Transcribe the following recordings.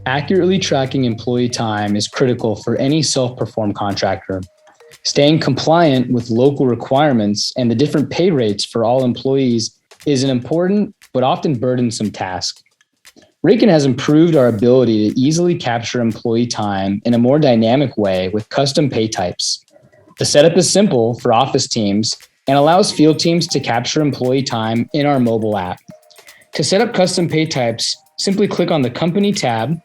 Accurately tracking employee time is critical for any self-perform contractor. Staying compliant with local requirements and the different pay rates for all employees is an important but often burdensome task. Raken has improved our ability to easily capture employee time in a more dynamic way with custom pay types. The setup is simple for office teams and allows field teams to capture employee time in our mobile app. To set up custom pay types, simply click on the Company tab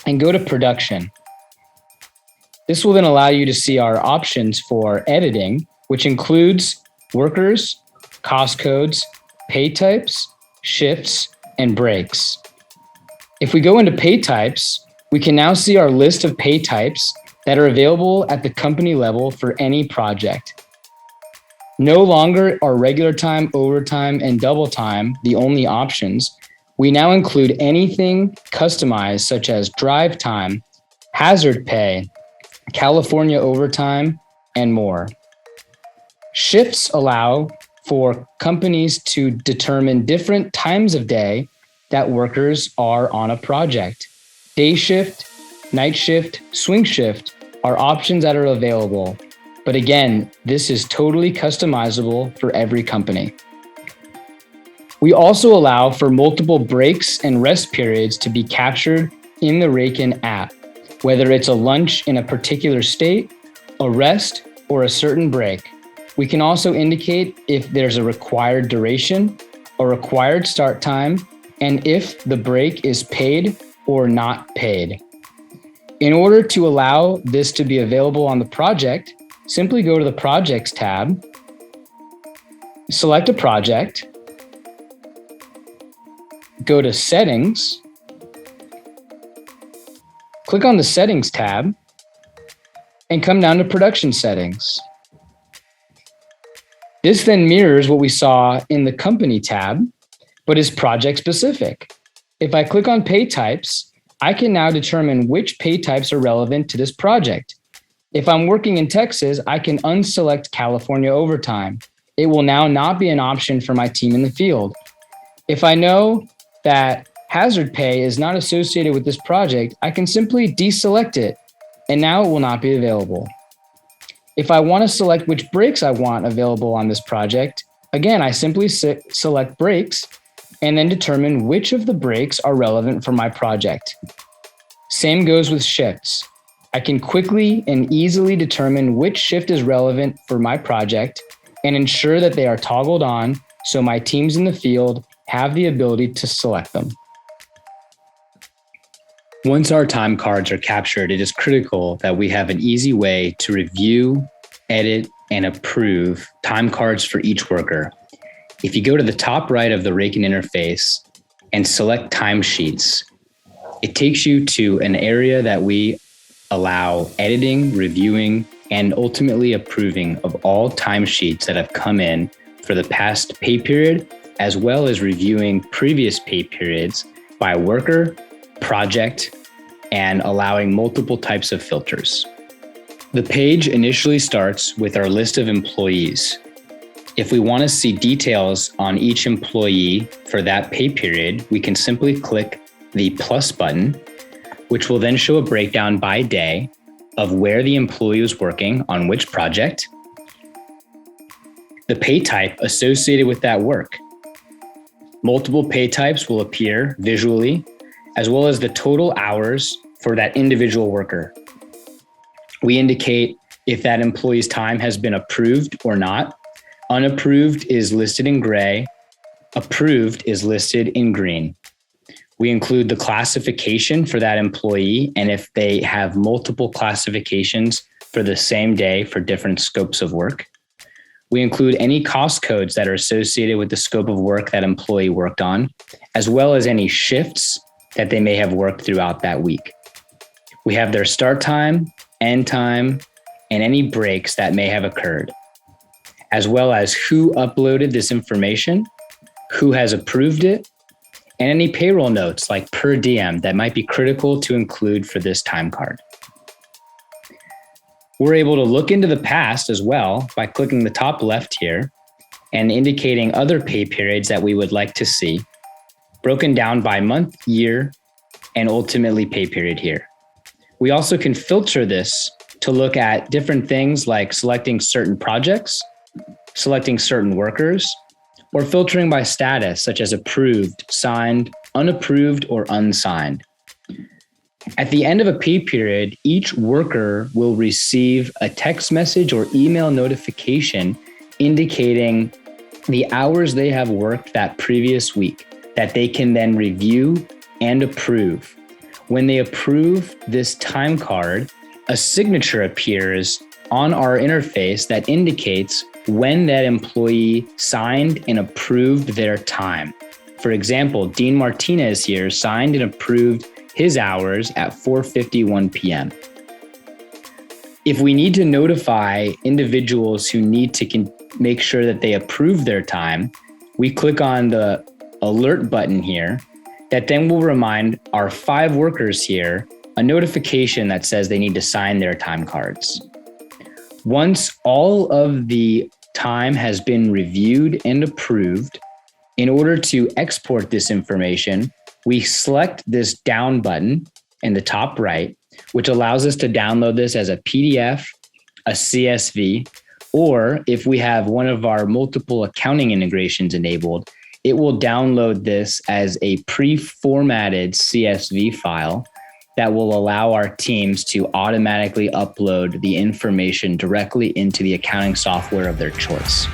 and go to Production. This will then allow you to see our options for editing, which includes workers, cost codes, pay types, shifts, and breaks. If we go into pay types, we can now see our list of pay types that are available at the company level for any project. No longer are regular time, overtime, and double time the only options. We now include anything customized such as drive time, hazard pay, California overtime, and more. Shifts allow for companies to determine different times of day that workers are on a project. Day shift, night shift, swing shift are options that are available. But again, this is totally customizable for every company. We also allow for multiple breaks and rest periods to be captured in the Raken app, whether it's a lunch in a particular state, a rest, or a certain break. We can also indicate if there's a required duration, a required start time, and if the break is paid or not paid. In order to allow this to be available on the project, simply go to the Projects tab, select a project, go to Settings, click on the Settings tab, and come down to Production Settings. This then mirrors what we saw in the Company tab, but is project specific. If I click on Pay Types, I can now determine which pay types are relevant to this project. If I'm working in Texas, I can unselect California overtime. It will now not be an option for my team in the field. If I know that hazard pay is not associated with this project, I can simply deselect it, and now it will not be available. If I want to select which breaks I want available on this project, again, I simply select breaks and then determine which of the breaks are relevant for my project. Same goes with shifts. I can quickly and easily determine which shift is relevant for my project and ensure that they are toggled on so my teams in the field have the ability to select them. Once our time cards are captured, it is critical that we have an easy way to review, edit, and approve time cards for each worker. If you go to the top right of the Raken interface and select timesheets, it takes you to an area that we allow editing, reviewing, and ultimately approving of all timesheets that have come in for the past pay period, as well as reviewing previous pay periods by worker, project, and allowing multiple types of filters. The page initially starts with our list of employees. If we want to see details on each employee for that pay period, we can simply click the plus button, which will then show a breakdown by day of where the employee is working on which project, the pay type associated with that work. Multiple pay types will appear visually, as well as the total hours for that individual worker. We indicate if that employee's time has been approved or not. Unapproved is listed in gray. Approved is listed in green. We include the classification for that employee, and if they have multiple classifications for the same day for different scopes of work. We include any cost codes that are associated with the scope of work that employee worked on, as well as any shifts that they may have worked throughout that week. We have their start time, end time, and any breaks that may have occurred, as well as who uploaded this information, who has approved it, and any payroll notes like per diem that might be critical to include for this time card. We're able to look into the past as well by clicking the top left here and indicating other pay periods that we would like to see, broken down by month, year, and ultimately pay period here. We also can filter this to look at different things like selecting certain projects, selecting certain workers, or filtering by status, such as approved, signed, unapproved, or unsigned. At the end of a pay period, each worker will receive a text message or email notification indicating the hours they have worked that previous week that they can then review and approve. When they approve this time card, a signature appears on our interface that indicates when that employee signed and approved their time. For example, Dean Martinez here signed and approved his hours at 4:51 p.m. If we need to notify individuals who need to make sure that they approve their time, we click on the alert button here that then will remind our 5 workers here a notification that says they need to sign their time cards. Once all of the time has been reviewed and approved, in order to export this information, we select this down button in the top right, which allows us to download this as a PDF, a CSV, or if we have one of our multiple accounting integrations enabled, it will download this as a pre-formatted CSV file that will allow our teams to automatically upload the information directly into the accounting software of their choice.